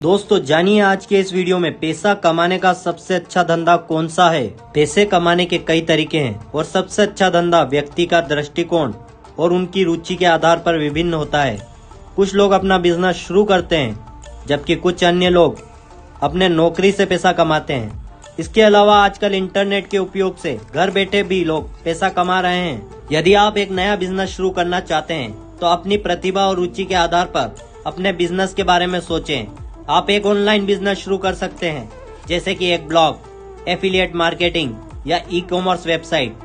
दोस्तों जानिए आज के इस वीडियो में पैसा कमाने का सबसे अच्छा धंधा कौन सा है। पैसे कमाने के कई तरीके हैं और सबसे अच्छा धंधा व्यक्ति का दृष्टिकोण और उनकी रुचि के आधार पर विभिन्न होता है। कुछ लोग अपना बिजनेस शुरू करते हैं जबकि कुछ अन्य लोग अपने नौकरी से पैसा कमाते हैं। इसके अलावा आजकल इंटरनेट के उपयोग से घर बैठे भी लोग पैसा कमा रहे हैं। यदि आप एक नया बिजनेस शुरू करना चाहते हैं तो अपनी प्रतिभा और रुचि के आधार पर अपने बिजनेस के बारे में सोचें। आप एक ऑनलाइन बिजनेस शुरू कर सकते हैं जैसे कि एक ब्लॉग, एफिलिएट मार्केटिंग या ई कॉमर्स वेबसाइट।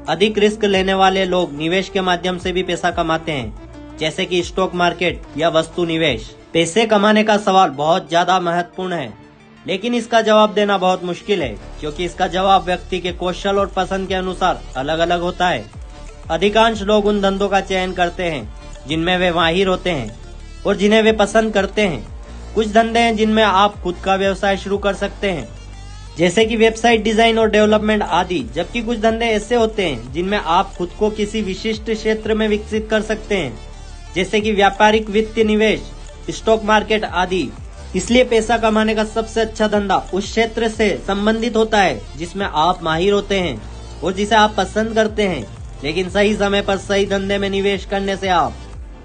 अधिक रिस्क लेने वाले लोग निवेश के माध्यम से भी पैसा कमाते हैं जैसे कि स्टॉक मार्केट या वस्तु निवेश। पैसे कमाने का सवाल बहुत ज्यादा महत्वपूर्ण है लेकिन इसका जवाब देना बहुत मुश्किल है क्योंकि इसका जवाब व्यक्ति के कौशल और पसंद के अनुसार अलग अलग होता है। अधिकांश लोग उन धंधों का चयन करते हैं जिनमें वे माहिर होते हैं और जिन्हें वे पसंद करते हैं। कुछ धंधे हैं जिनमें आप खुद का व्यवसाय शुरू कर सकते हैं जैसे कि वेबसाइट डिजाइन और डेवलपमेंट आदि, जबकि कुछ धंधे ऐसे होते हैं जिनमें आप खुद को किसी विशिष्ट क्षेत्र में विकसित कर सकते हैं जैसे कि व्यापारिक वित्तीय निवेश, स्टॉक मार्केट आदि। इसलिए पैसा कमाने का सबसे अच्छा धंधा उस क्षेत्र से संबंधित होता है जिसमें आप माहिर होते हैं और जिसे आप पसंद करते हैं। लेकिन सही समय पर सही धंधे में निवेश करने से आप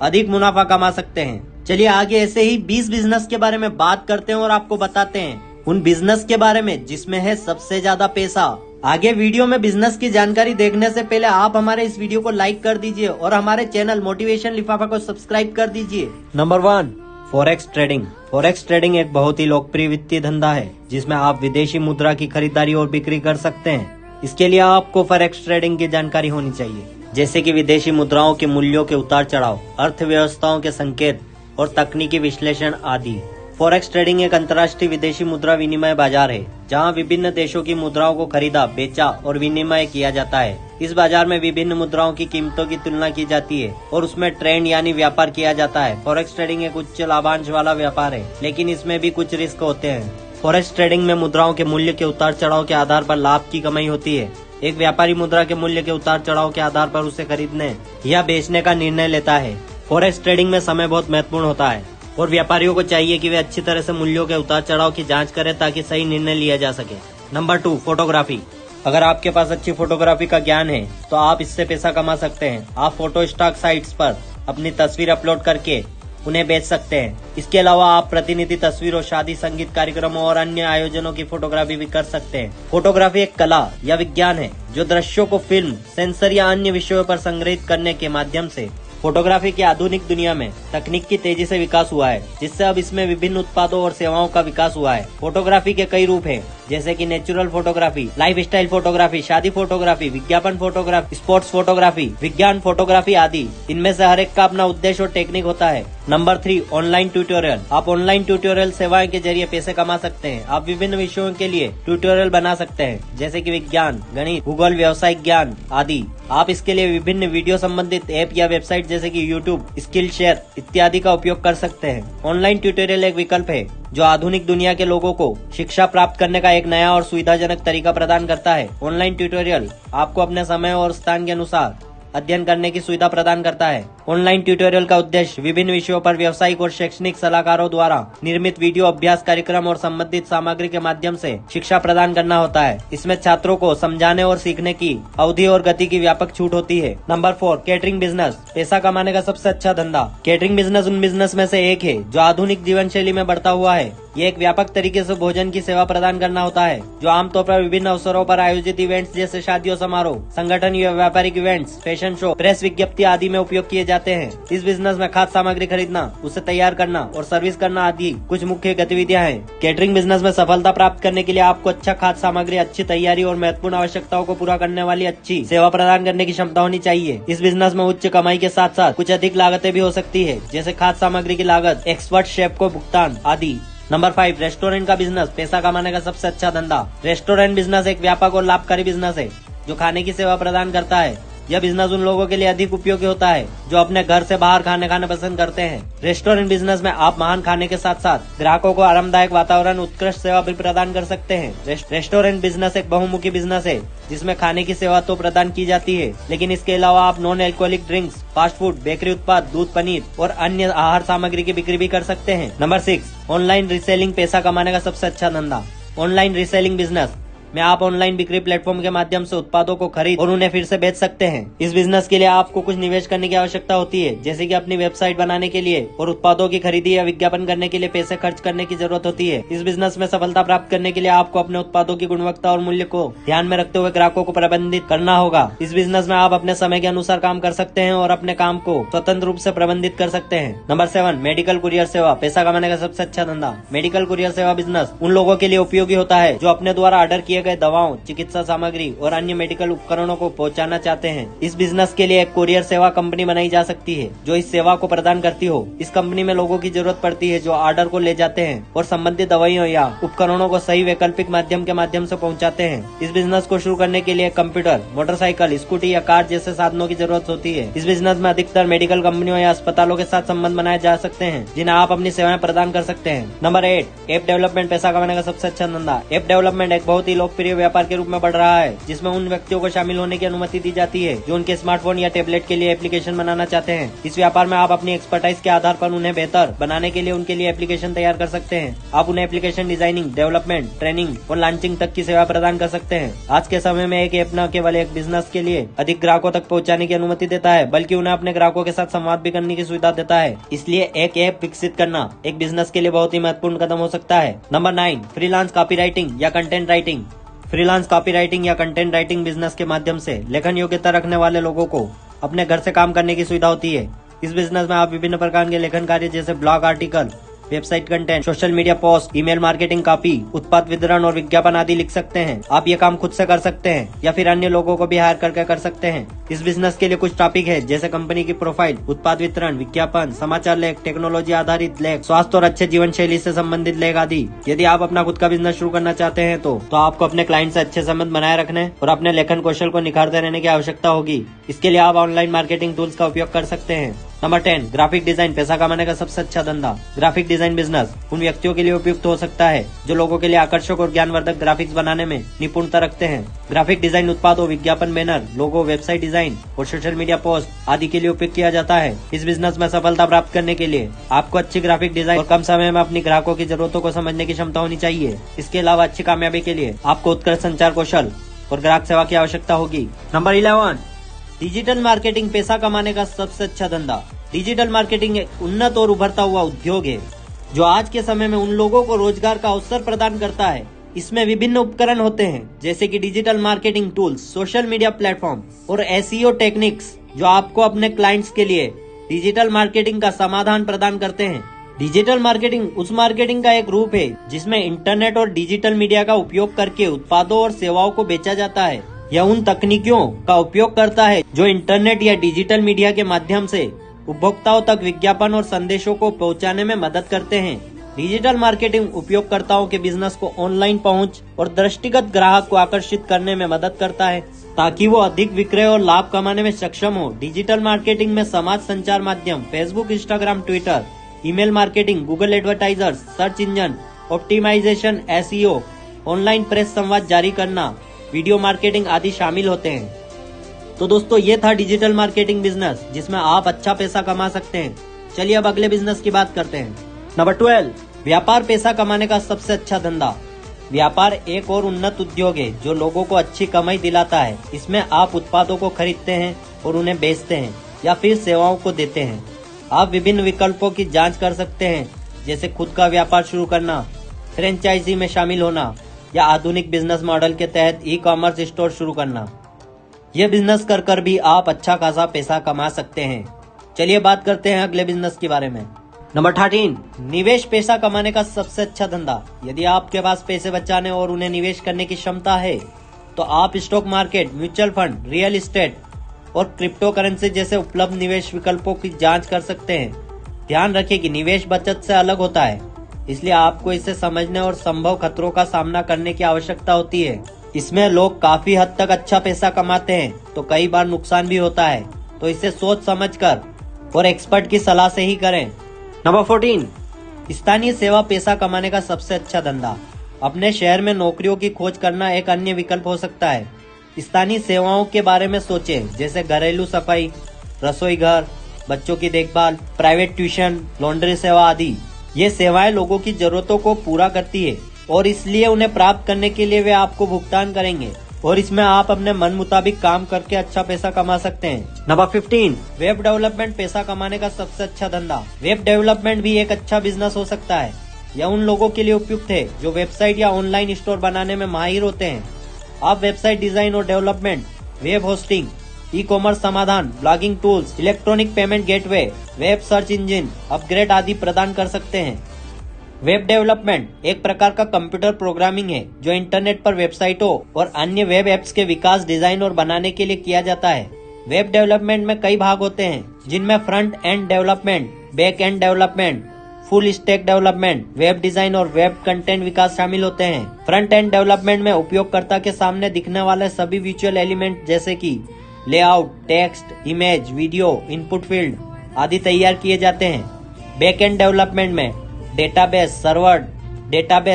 अधिक मुनाफा कमा सकते हैं। चलिए आगे ऐसे ही 20 बिजनेस के बारे में बात करते हैं और आपको बताते हैं उन बिजनेस के बारे में जिसमें है सबसे ज्यादा पैसा। आगे वीडियो में बिजनेस की जानकारी देखने से पहले आप हमारे इस वीडियो को लाइक कर दीजिए और हमारे चैनल मोटिवेशन लिफाफा को सब्सक्राइब कर दीजिए। Number 1, forex trading. Forex trading एक बहुत ही लोकप्रिय वित्तीय धंधा है जिसमें आप विदेशी मुद्रा की खरीदारी और बिक्री कर सकते हैं। इसके लिए आपको फॉरेक्स ट्रेडिंग की जानकारी होनी चाहिए जैसे कि विदेशी मुद्राओं के मूल्यों के उतार चढ़ाव, अर्थव्यवस्थाओं के संकेत और तकनीकी विश्लेषण आदि। फॉरेक्स ट्रेडिंग एक अंतर्राष्ट्रीय विदेशी मुद्रा विनिमय बाजार है जहां विभिन्न देशों की मुद्राओं को खरीदा, बेचा और विनिमय किया जाता है। इस बाजार में विभिन्न मुद्राओं की कीमतों की तुलना की जाती है और उसमें ट्रेंड यानी व्यापार किया जाता है। फॉरेक्स ट्रेडिंग एक उच्च लाभांश वाला व्यापार है लेकिन इसमें भी कुछ रिस्क होते हैं। फॉरेक्स ट्रेडिंग में मुद्राओं के मूल्य के उतार चढ़ाव के आधार पर लाभ की कमाई होती है। एक व्यापारी मुद्रा के मूल्य के उतार चढ़ाव के आधार पर उसे खरीदने या बेचने का निर्णय लेता है। फॉरेक्स ट्रेडिंग में समय बहुत महत्वपूर्ण होता है और व्यापारियों को चाहिए कि वे अच्छी तरह से मूल्यों के उतार चढ़ाव की जांच करें ताकि सही निर्णय लिया जा सके। Number 2, photography. अगर आपके पास अच्छी फोटोग्राफी का ज्ञान है तो आप इससे पैसा कमा सकते हैं। आप फोटो स्टॉक साइट्स पर अपनी तस्वीर अपलोड करके उन्हें बेच सकते हैं। इसके अलावा आप प्रतिनिधि तस्वीरों, शादी, संगीत कार्यक्रमों और अन्य आयोजनों की फोटोग्राफी भी कर सकते हैं। फोटोग्राफी एक कला या विज्ञान है जो दृश्यों को फिल्म, सेंसर या अन्य विषयों पर संग्रहित करने के माध्यम से फोटोग्राफी की आधुनिक दुनिया में तकनीक की तेजी से विकास हुआ है जिससे अब इसमें विभिन्न उत्पादों और सेवाओं का विकास हुआ है। फोटोग्राफी के कई रूप हैं जैसे कि नेचुरल फोटोग्राफी, लाइफस्टाइल फोटोग्राफी, शादी फोटोग्राफी, विज्ञापन फोटोग्राफी, स्पोर्ट्स फोटोग्राफी, विज्ञान फोटोग्राफी आदि। इनमें से हर एक का अपना उद्देश्य और टेक्निक होता है। Number 3, online tutorial. आप ऑनलाइन ट्यूटोरियल सेवाएं के जरिए पैसे कमा सकते हैं। आप विभिन्न विषयों के लिए ट्यूटोरियल बना सकते हैं जैसे कि विज्ञान, गणित, भूगोल, व्यवसायिक ज्ञान आदि। आप इसके लिए विभिन्न वीडियो संबंधित ऐप या वेबसाइट जैसे कि यूट्यूब, स्किल शेयर इत्यादि का उपयोग कर सकते हैं। ऑनलाइन ट्यूटोरियल एक विकल्प है जो आधुनिक दुनिया के लोगों को शिक्षा प्राप्त करने का एक नया और सुविधाजनक तरीका प्रदान करता है। ऑनलाइन ट्यूटोरियल आपको अपने समय और स्थान के अनुसार अध्ययन करने की सुविधा प्रदान करता है। ऑनलाइन ट्यूटोरियल का उद्देश्य विभिन्न विषयों पर व्यावसायिक और शैक्षणिक सलाहकारों द्वारा निर्मित वीडियो अभ्यास कार्यक्रम और संबंधित सामग्री के माध्यम से शिक्षा प्रदान करना होता है। इसमें छात्रों को समझाने और सीखने की अवधि और गति की व्यापक छूट होती है। Number 4, catering business. पैसा कमाने का सबसे अच्छा धंधा। कैटरिंग बिजनेस उन बिजनेस में से एक है जो आधुनिक जीवन शैली में बढ़ता हुआ है। ये एक व्यापक तरीके से भोजन की सेवा प्रदान करना होता है जो आमतौर पर विभिन्न अवसरों पर आयोजित इवेंट्स जैसे शादियों, समारोह, संगठन या व्यापारिक इवेंट्स, फैशन शो, प्रेस विज्ञप्ति आदि में उपयोग किए जाते हैं। इस बिजनेस में खाद्य सामग्री खरीदना, उसे तैयार करना और सर्विस करना आदि कुछ मुख्य गतिविधियां हैं। कैटरिंग बिजनेस में सफलता प्राप्त करने के लिए आपको अच्छा खाद्य सामग्री, अच्छी तैयारी और महत्वपूर्ण आवश्यकताओं को पूरा करने वाली अच्छी सेवा प्रदान करने की क्षमता होनी चाहिए। इस बिजनेस में उच्च कमाई के साथ साथ कुछ अधिक लागतें भी हो सकती है जैसे खाद्य सामग्री की लागत, एक्सपर्ट शेफ को भुगतान आदि। नंबर 5, रेस्टोरेंट का बिजनेस। पैसा कमाने का सबसे अच्छा धंधा। रेस्टोरेंट बिजनेस एक व्यापक और लाभकारी बिजनेस है जो खाने की सेवा प्रदान करता है। यह बिजनेस उन लोगों के लिए अधिक उपयोगी होता है जो अपने घर से बाहर खाने पसंद करते हैं। रेस्टोरेंट बिजनेस में आप महान खाने के साथ साथ ग्राहकों को आरामदायक वातावरण, उत्कृष्ट सेवा भी प्रदान कर सकते हैं। रेस्टोरेंट बिजनेस एक बहुमुखी बिजनेस है जिसमें खाने की सेवा तो प्रदान की जाती है, लेकिन इसके अलावा आप non alcoholic drinks, fast food, bakery उत्पाद, दूध, पनीर और अन्य आहार सामग्री की बिक्री भी कर सकते हैं। नंबर 6, ऑनलाइन रीसेलिंग पैसा कमाने का सबसे अच्छा धंधा। ऑनलाइन रीसेलिंग बिजनेस में आप ऑनलाइन बिक्री प्लेटफॉर्म के माध्यम से उत्पादों को खरीद और उन्हें फिर से बेच सकते हैं। इस बिजनेस के लिए आपको कुछ निवेश करने की आवश्यकता होती है, जैसे कि अपनी वेबसाइट बनाने के लिए और उत्पादों की खरीदी या विज्ञापन करने के लिए पैसे खर्च करने की जरूरत होती है। इस बिजनेस में सफलता प्राप्त करने के लिए आपको अपने उत्पादों की गुणवत्ता और मूल्य को ध्यान में रखते हुए ग्राहकों को प्रबंधित करना होगा। इस बिजनेस में आप अपने समय के अनुसार काम कर सकते हैं और अपने काम को स्वतंत्र रूप से प्रबंधित कर सकते हैं। नंबर 7, मेडिकल कुरियर सेवा पैसा कमाने का सबसे अच्छा धंधा। मेडिकल कुरियर सेवा बिजनेस उन लोगों के लिए उपयोगी होता है जो अपने द्वारा ऑर्डर किए गए दवाओं, चिकित्सा सामग्री और अन्य मेडिकल उपकरणों को पहुंचाना चाहते हैं। इस बिजनेस के लिए एक कुरियर सेवा कंपनी बनाई जा सकती है जो इस सेवा को प्रदान करती हो। इस कंपनी में लोगों की जरूरत पड़ती है जो ऑर्डर को ले जाते हैं और संबंधित दवाइयों या उपकरणों को सही वैकल्पिक माध्यम के माध्यम से पहुंचाते हैं। इस बिजनेस को शुरू करने के लिए कंप्यूटर, मोटरसाइकिल, स्कूटी या कार जैसे साधनों की जरूरत होती है। इस बिजनेस में अधिकतर मेडिकल कंपनियों या अस्पतालों के साथ संबंध बनाए जा सकते हैं जिन्हें आप अपनी सेवाएं प्रदान कर सकते हैं। नंबर 8, ऐप डेवलपमेंट पैसा कमाने का सबसे अच्छा धंधा। ऐप डेवलपमेंट एक बहुत ही लोकप्रिय व्यापार के रूप में बढ़ रहा है जिसमें उन व्यक्तियों को शामिल होने की अनुमति दी जाती है जो उनके स्मार्टफोन या टैबलेट के लिए एप्लीकेशन बनाना चाहते हैं। इस व्यापार में आप अपनी एक्सपर्टाइज के आधार पर उन्हें बेहतर बनाने के लिए उनके लिए एप्लीकेशन तैयार कर सकते हैं। आप उन्हें एप्लीकेशन डिजाइनिंग, डेवलपमेंट, ट्रेनिंग और लॉन्चिंग तक की सेवा प्रदान कर सकते हैं। आज के समय में एक ऐप न केवल एक बिजनेस के लिए अधिक ग्राहकों तक पहुंचाने की अनुमति देता है बल्कि उन्हें अपने ग्राहकों के साथ संवाद भी करने की सुविधा देता है। इसलिए एक ऐप विकसित करना एक बिजनेस के लिए बहुत ही महत्वपूर्ण कदम हो सकता है। नंबर 9, फ्रीलांस कॉपीराइटिंग या कंटेंट राइटिंग। फ्रीलांस कॉपीराइटिंग या कंटेंट राइटिंग बिजनेस के माध्यम से लेखन योग्यता रखने वाले लोगों को अपने घर से काम करने की सुविधा होती है। इस बिजनेस में आप विभिन्न प्रकार के लेखन कार्य जैसे blog article, website content, social media post, email marketing copy, उत्पाद वितरण और विज्ञापन आदि लिख सकते हैं। आप ये काम खुद से कर सकते हैं या फिर अन्य लोगों को भी हायर करके कर सकते हैं। इस बिजनेस के लिए कुछ टॉपिक है जैसे कंपनी की प्रोफाइल, उत्पाद वितरण, विज्ञापन, समाचार लेख, टेक्नोलॉजी आधारित लेख, स्वास्थ्य और अच्छे जीवन शैली से संबंधित लेख आदि। यदि आप अपना खुद का बिजनेस शुरू करना चाहते हैं तो आपको अपने क्लाइंट से अच्छे संबंध बनाए रखने और अपने लेखन कौशल को निखारते रहने की आवश्यकता होगी। इसके लिए आप ऑनलाइन मार्केटिंग टूल्स का उपयोग कर सकते हैं। नंबर 10, ग्राफिक डिजाइन पैसा कमाने का सबसे अच्छा धंधा। ग्राफिक डिजाइन बिजनेस उन व्यक्तियों के लिए उपयुक्त हो सकता है जो लोगों के लिए आकर्षक और ज्ञानवर्धक ग्राफिक्स बनाने में निपुणता रखते हैं। ग्राफिक डिजाइन उत्पादों, विज्ञापन, बैनर, लोगो, वेबसाइट डिजाइन और सोशल मीडिया पोस्ट आदि के लिए उपयोग किया जाता है। इस बिजनेस में सफलता प्राप्त करने के लिए आपको अच्छी ग्राफिक डिजाइन और कम समय में अपनी ग्राहकों की जरूरतों को समझने की क्षमता होनी चाहिए। इसके अलावा अच्छी कामयाबी के लिए आपको उत्कृष्ट संचार कौशल और ग्राहक सेवा की आवश्यकता होगी। नंबर 11, डिजिटल मार्केटिंग पैसा कमाने का सबसे अच्छा धंधा। डिजिटल मार्केटिंग एक उन्नत और उभरता हुआ उद्योग है जो आज के समय में उन लोगों को रोजगार का अवसर प्रदान करता है। इसमें विभिन्न उपकरण होते हैं जैसे कि digital marketing tools, social media platform और एसईओ टेक्निक्स जो आपको अपने क्लाइंट्स के लिए डिजिटल मार्केटिंग का समाधान प्रदान करते हैं। डिजिटल मार्केटिंग उस मार्केटिंग का एक रूप है जिसमें इंटरनेट और डिजिटल मीडिया का उपयोग करके उत्पादों और सेवाओं को बेचा जाता है। यह उन तकनीकों का उपयोग करता है जो इंटरनेट या डिजिटल मीडिया के माध्यम से उपभोक्ताओं तक विज्ञापन और संदेशों को पहुंचाने में मदद करते हैं। डिजिटल मार्केटिंग उपयोगकर्ताओं के बिजनेस को ऑनलाइन पहुंच और दृष्टिगत ग्राहक को आकर्षित करने में मदद करता है ताकि वो अधिक विक्रय और लाभ कमाने में सक्षम हो। डिजिटल मार्केटिंग में समाज संचार माध्यम, Facebook, Instagram, Twitter, email marketing, Google advertisers, search engine optimisation, SEO, online press संवाद जारी करना, वीडियो मार्केटिंग आदि शामिल होते हैं। तो दोस्तों ये था डिजिटल मार्केटिंग बिजनेस जिसमें आप अच्छा पैसा कमा सकते हैं। चलिए अब अगले बिजनेस की बात करते हैं। नंबर 12, व्यापार पैसा कमाने का सबसे अच्छा धंधा। व्यापार एक और उन्नत उद्योग है जो लोगों को अच्छी कमाई दिलाता है। इसमें आप उत्पादों को खरीदते हैं और उन्हें बेचते हैं या फिर सेवाओं को देते हैं। आप विभिन्न विकल्पों की जांच कर सकते हैं जैसे खुद का व्यापार शुरू करना, फ्रेंचाइजी में शामिल होना या आधुनिक बिजनेस मॉडल के तहत ई कॉमर्स स्टोर शुरू करना। यह बिजनेस कर भी आप अच्छा खासा पैसा कमा सकते हैं। चलिए बात करते हैं अगले बिजनेस के बारे में। नंबर 13, निवेश पैसा कमाने का सबसे अच्छा धंधा। यदि आपके पास पैसे बचाने और उन्हें निवेश करने की क्षमता है तो आप stock market, mutual fund, real estate और क्रिप्टो करेंसी जैसे उपलब्ध निवेश विकल्पों की जांच कर सकते हैं। ध्यान रखें कि निवेश बचत से अलग होता है, इसलिए आपको इसे समझने और संभव खतरों का सामना करने की आवश्यकता होती है। इसमें लोग काफी हद तक अच्छा पैसा कमाते हैं तो कई बार नुकसान भी होता है, तो इसे सोच समझकर और एक्सपर्ट की सलाह से ही करें। नंबर 14, स्थानीय सेवा पैसा कमाने का सबसे अच्छा धंधा। अपने शहर में नौकरियों की खोज करना एक अन्य विकल्प हो सकता है। स्थानीय सेवाओं के बारे में सोचें, जैसे घरेलू सफाई, रसोई घर, बच्चों की देखभाल, प्राइवेट ट्यूशन, लॉन्ड्री सेवा आदि। ये सेवाएं लोगों की जरूरतों को पूरा करती है और इसलिए उन्हें प्राप्त करने के लिए वे आपको भुगतान करेंगे और इसमें आप अपने मन मुताबिक काम करके अच्छा पैसा कमा सकते हैं। नंबर 15, वेब डेवलपमेंट पैसा कमाने का सबसे अच्छा धंधा। वेब डेवलपमेंट भी एक अच्छा बिजनेस हो सकता है। यह उन लोगों के लिए उपयुक्त है जो वेबसाइट या ऑनलाइन स्टोर बनाने में माहिर होते हैं। आप वेबसाइट डिजाइन और development, web hosting, e commerce समाधान, blogging tools, electronic payment gateway, web search engine upgrade आदि प्रदान कर सकते हैं। वेब डेवलपमेंट एक प्रकार का कंप्यूटर प्रोग्रामिंग है जो इंटरनेट पर वेबसाइटों और अन्य वेब एप्स के विकास, डिजाइन और बनाने के लिए किया जाता है। वेब डेवलपमेंट में कई भाग होते हैं जिनमें front end development, back and development, full stack development, web design और वेब कंटेंट विकास शामिल होते हैं। फ्रंट एंड डेवलपमेंट में उपयोगकर्ता के सामने दिखने वाले सभी विजुअल एलिमेंट जैसे कि layout, text, image, video, input field आदि तैयार किए जाते हैं। बैक एंड डेवलपमेंट में database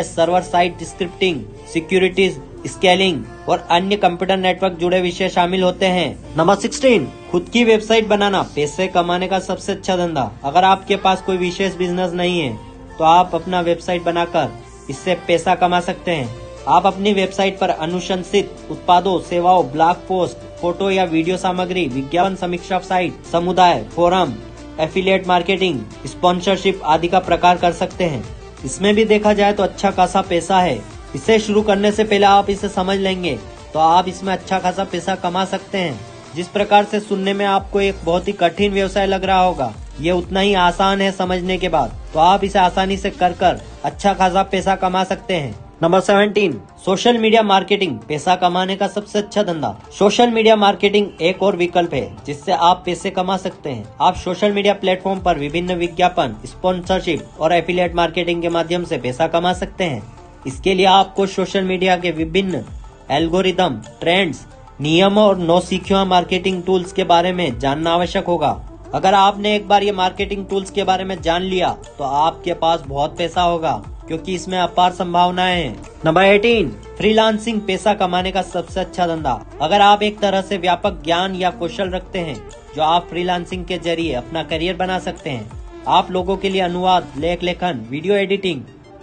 server site scripting, securities, scaling और अन्य कंप्यूटर नेटवर्क जुड़े विषय शामिल होते हैं। नंबर 16, खुद की वेबसाइट बनाना पैसे कमाने का सबसे अच्छा धंधा। अगर आपके पास कोई विशेष बिजनेस नहीं है तो आप अपना वेबसाइट बनाकर इससे पैसा कमा सकते हैं। आप अपनी वेबसाइट पर अनुशंसित उत्पादों, सेवाओं, ब्लॉग पोस्ट, फोटो या वीडियो सामग्री, विज्ञापन समीक्षा साइट, समुदाय, फोरम, एफिलिएट मार्केटिंग, स्पॉन्सरशिप आदि का प्रकार कर सकते हैं। इसमें भी देखा जाए तो अच्छा खासा पैसा है। इसे शुरू करने से पहले आप इसे समझ लेंगे तो आप इसमें अच्छा खासा पैसा कमा सकते हैं। जिस प्रकार से सुनने में आपको एक बहुत ही कठिन व्यवसाय लग रहा होगा, ये उतना ही आसान है समझने के बाद, तो आप इसे आसानी से कर अच्छा खासा पैसा कमा सकते हैं। नंबर 17, सोशल मीडिया मार्केटिंग पैसा कमाने का सबसे अच्छा धंधा। सोशल मीडिया मार्केटिंग एक और विकल्प है जिससे आप पैसे कमा सकते हैं। आप सोशल मीडिया प्लेटफॉर्म पर विभिन्न विज्ञापन, स्पॉन्सरशिप और एफिलिएट मार्केटिंग के माध्यम से पैसा कमा सकते हैं। इसके लिए आपको सोशल मीडिया के विभिन्न एल्गोरिदम, ट्रेंड्स, नियमों और नौसिखिया मार्केटिंग टूल्स के बारे में जानना आवश्यक होगा। अगर आपने एक बार ये मार्केटिंग टूल्स के बारे में जान लिया तो आपके पास बहुत पैसा होगा, क्योंकि इसमें अपार संभावनाएं हैं। नंबर 18, फ्रीलांसिंग पैसा कमाने का सबसे अच्छा धंधा। अगर आप एक तरह से व्यापक ज्ञान या कौशल रखते हैं जो आप फ्रीलांसिंग के जरिए अपना करियर बना सकते हैं। आप लोगों के लिए अनुवाद, लेख लेखन, video editing,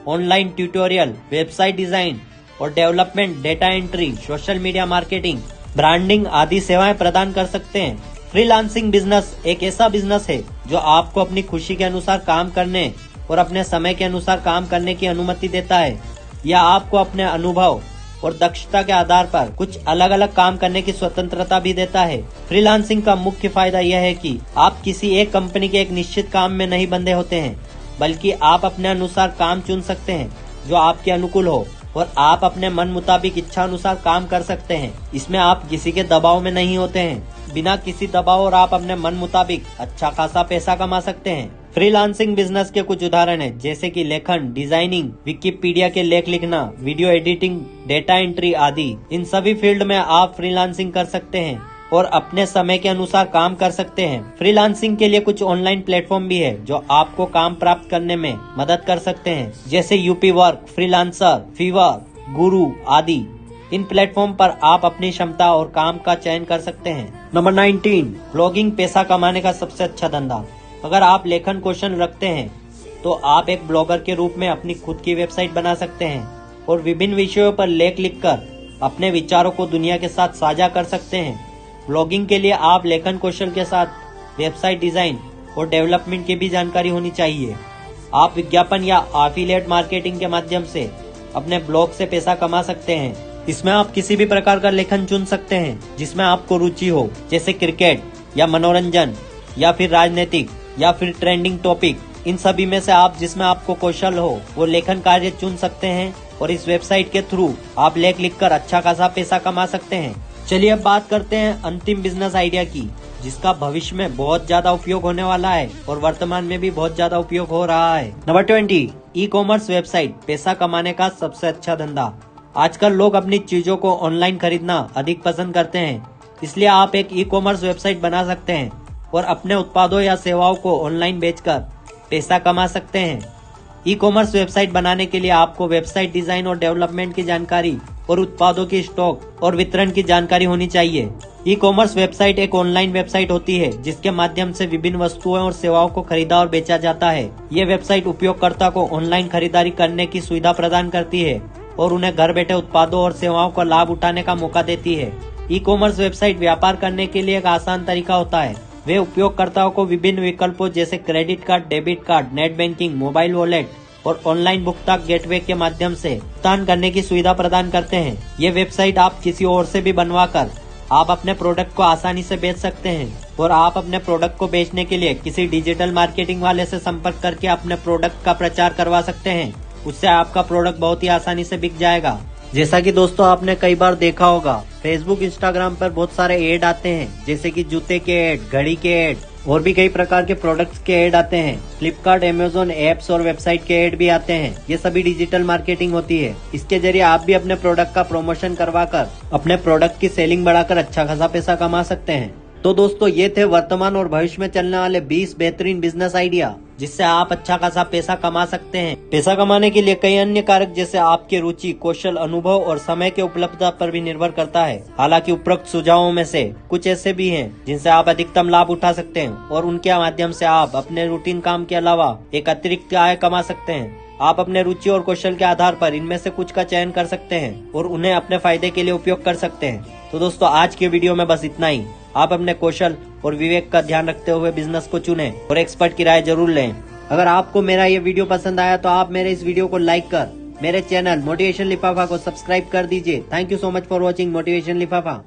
online tutorial, website design और development, data entry, social media marketing, branding आदि सेवाएं प्रदान कर सकते हैं। फ्रीलांसिंग बिजनेस एक ऐसा बिजनेस है जो आपको अपनी खुशी के अनुसार काम करने और अपने समय के अनुसार काम करने की अनुमति देता है। यह आपको अपने अनुभव और दक्षता के आधार पर कुछ अलग अलग काम करने की स्वतंत्रता भी देता है। फ्रीलांसिंग का मुख्य फायदा यह है कि आप किसी एक कंपनी के एक निश्चित काम में नहीं बंधे होते हैं, बल्कि आप अपने अनुसार काम चुन सकते हैं जो आपके अनुकूल हो और आप अपने मन मुताबिक इच्छा अनुसार काम कर सकते हैं। इसमें आप किसी के दबाव में नहीं होते हैं। बिना किसी दबाव और आप अपने मन मुताबिक अच्छा खासा पैसा कमा सकते हैं। फ्रीलांसिंग बिजनेस के कुछ उदाहरण हैं, जैसे कि लेखन, डिजाइनिंग, विकिपीडिया के लेख लिखना, वीडियो एडिटिंग, डेटा एंट्री आदि। इन सभी फील्ड में आप फ्रीलांसिंग कर सकते हैं और अपने समय के अनुसार काम कर सकते हैं। फ्रीलांसिंग के लिए कुछ ऑनलाइन प्लेटफॉर्म भी है जो आपको काम प्राप्त करने में मदद कर सकते हैं, जैसे यूपी वर्क, फ्रीलांसर, फीवर, गुरु आदि। इन प्लेटफॉर्म पर आप अपनी क्षमता और काम का चयन कर सकते हैं। नंबर 19, ब्लॉगिंग पैसा कमाने का सबसे अच्छा धंधा। अगर आप लेखन कौशल रखते हैं तो आप एक ब्लॉगर के रूप में अपनी खुद की वेबसाइट बना सकते हैं और विभिन्न विषयों पर लेख लिखकर अपने विचारों को दुनिया के साथ साझा कर सकते हैं। ब्लॉगिंग के लिए आप लेखन कौशल के साथ वेबसाइट डिजाइन और डेवलपमेंट की भी जानकारी होनी चाहिए। आप विज्ञापन या एफिलिएट मार्केटिंग के माध्यम से अपने ब्लॉग से पैसा कमा सकते हैं। इसमें आप किसी भी प्रकार का लेखन चुन सकते हैं जिसमें आपको रुचि हो, जैसे क्रिकेट या मनोरंजन या फिर राजनीतिक या फिर ट्रेंडिंग टॉपिक। इन सभी में से आप जिसमें आपको कौशल हो वो लेखन कार्य चुन सकते हैं और इस वेबसाइट के थ्रू आप लेख लिखकर अच्छा खासा पैसा कमा सकते हैं। चलिए अब बात करते हैं अंतिम बिजनेस आइडिया की, जिसका भविष्य में बहुत ज्यादा उपयोग होने वाला है और वर्तमान में भी बहुत ज्यादा उपयोग हो रहा है। नंबर 20, ई कॉमर्स वेबसाइट पैसा कमाने का सबसे अच्छा धंधा। आजकल लोग अपनी चीजों को ऑनलाइन खरीदना अधिक पसंद करते हैं, इसलिए आप एक ई कॉमर्स वेबसाइट बना सकते हैं और अपने उत्पादों या सेवाओं को ऑनलाइन बेचकर पैसा कमा सकते हैं। ई कॉमर्स वेबसाइट बनाने के लिए आपको वेबसाइट डिजाइन और डेवलपमेंट की जानकारी और उत्पादों की स्टॉक और वितरण की जानकारी होनी चाहिए। ई कॉमर्स वेबसाइट एक ऑनलाइन वेबसाइट होती है जिसके माध्यम से विभिन्न वस्तुओं और सेवाओं को खरीदा और बेचा जाता है। ये वेबसाइट उपयोगकर्ता को ऑनलाइन खरीदारी करने की सुविधा प्रदान करती है और उन्हें घर बैठे उत्पादों और सेवाओं का लाभ उठाने का मौका देती है। ई कॉमर्स वेबसाइट व्यापार करने के लिए एक आसान तरीका होता है। वे उपयोगकर्ताओं को विभिन्न विकल्पों जैसे credit card, debit card, net banking, mobile wallet और ऑनलाइन भुगतान गेटवे के माध्यम से भुगतान करने की सुविधा प्रदान करते हैं। ये वेबसाइट आप किसी और से भी बनवाकर आप अपने प्रोडक्ट को आसानी से बेच सकते हैं और आप अपने प्रोडक्ट को बेचने के लिए किसी डिजिटल मार्केटिंग वाले से संपर्क करके अपने प्रोडक्ट का प्रचार करवा सकते हैं। उससे आपका प्रोडक्ट बहुत ही आसानी से बिक जाएगा। जैसा कि दोस्तों आपने कई बार देखा होगा, फेसबुक, इंस्टाग्राम पर बहुत सारे ऐड आते हैं, जैसे कि जूते के ऐड, घड़ी के ऐड और भी कई प्रकार के प्रोडक्ट्स के ऐड आते हैं। फ्लिपकार्ट, अमेज़न ऐप्स और वेबसाइट के ऐड भी आते हैं। ये सभी डिजिटल मार्केटिंग होती है। इसके जरिए आप भी अपने प्रोडक्ट का प्रमोशन करवाकर अपने प्रोडक्ट की सेलिंग बढ़ाकर अच्छा खासा पैसा कमा सकते हैं। तो दोस्तों ये थे वर्तमान और भविष्य में चलने वाले 20 बेहतरीन बिजनेस आइडिया जिससे आप अच्छा खासा पैसा कमा सकते हैं। पैसा कमाने के लिए कई अन्य कारक जैसे आपकी रुचि, कौशल, अनुभव और समय के उपलब्धता पर भी निर्भर करता है। हालांकि उपरोक्त सुझावों में से कुछ ऐसे भी हैं जिनसे आप अधिकतम लाभ उठा सकते हैं और उनके माध्यम से आप अपने रूटीन काम के अलावा एक अतिरिक्त आय कमा सकते हैं। आप अपने रुचि और कौशल के आधार पर इनमें से कुछ का चयन कर सकते हैं और उन्हें अपने फायदे के लिए उपयोग कर सकते हैं। तो दोस्तों आज के वीडियो में बस इतना ही। आप अपने कौशल और विवेक का ध्यान रखते हुए बिजनेस को चुनें और एक्सपर्ट की राय जरूर लें। अगर आपको मेरा ये वीडियो पसंद आया तो आप मेरे इस वीडियो को लाइक कर मेरे चैनल मोटिवेशन लिफाफा को सब्सक्राइब कर दीजिए। Thank you so much for watching motivation लिफाफा।